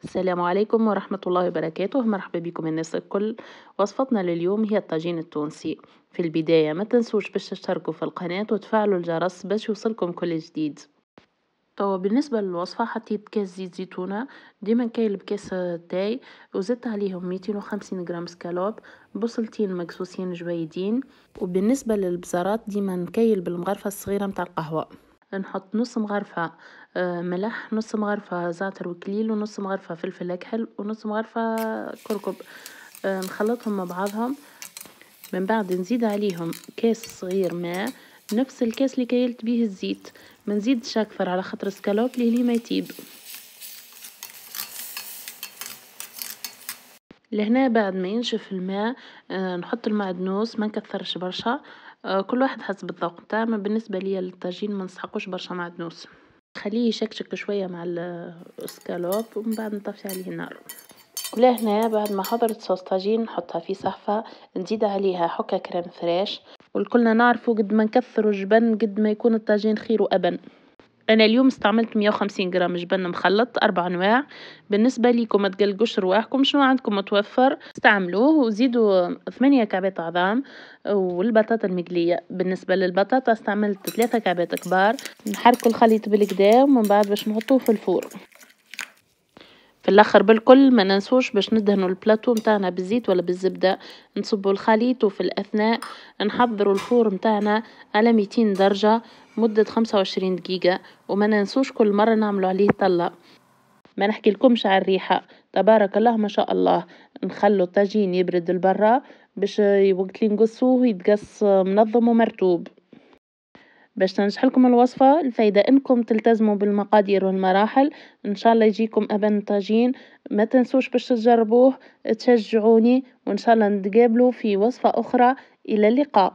السلام عليكم ورحمة الله وبركاته، مرحبا بكم الناس الكل. وصفتنا لليوم هي الطاجين التونسي. في البداية ما تنسوش باش تشتركوا في القناة وتفعلوا الجرس باش يوصلكم كل جديد. تو بالنسبة للوصفة حطيت كاس زيت زيتونة، ديما نكايل بكاس تاي، وزدت عليهم 250 جرام سكالوب، بصلتين مقصوصين جويدين. وبالنسبة للبزارات ديما نكايل بالمغرفة الصغيرة متاع القهوة. نحط نص مغرفة ملح، نص مغرفة زعتر وكليل، ونص مغرفة فلفل أكحل، ونص مغرفة كركم. نخلطهم مع بعضهم. من بعد نزيد عليهم كاس صغير ماء، نفس الكاس اللي كيلت بيه الزيت، ما نزيدش اكثر على خاطر السكالوب ليه ما يطيب. لهنا بعد ما ينشف الماء نحط المعدنوس، ما نكثرش برشا. كل واحد حسب الذوق تاعنا. بالنسبه ليا للطاجين ما نسحقوش برشا معدنوس، خليه يشكشك شويه مع السكالوب ومن بعد نطفي عليه النار. ولهنا بعد ما حضرت صوص طاجين نحطها في صحفة، نزيد عليها حكة كريم فريش. والكلنا نعرفوا قد ما نكثروا الجبن قد ما يكون الطاجين خير وأبن. أنا اليوم استعملت 150 جرام جبن مخلط 4 أنواع. بالنسبة ليكم ما تقلقوش رواحكم، شنو عندكم متوفر استعملوه. وزيدوا 8 كعبات عظام والبطاطا المقلية. بالنسبة للبطاطا استعملت 3 كعبات كبار. نحركوا الخليط بالكدا ومن بعد باش نحطوه في الفور. في الاخر بالكل ما ننسوش باش ندهنوا البلاتو متاعنا بالزيت ولا بالزبده. نصبوا الخليط وفي الاثناء نحضروا الفور متاعنا على 200 درجه مده 25 دقيقه. وما ننسوش كل مره نعملوا عليه طله. ما نحكي لكمش على الريحه، تبارك الله ما شاء الله. نخلوا الطاجين يبرد البرا باش وقت اللي نقصوه يتقص منظم ومرتوب. باش تنجح لكم الوصفة الفايدة انكم تلتزموا بالمقادير والمراحل. ان شاء الله يجيكم ابن طاجين. ما تنسوش باش تجربوه، تشجعوني، وان شاء الله نتقابلوا في وصفة اخرى. الى اللقاء.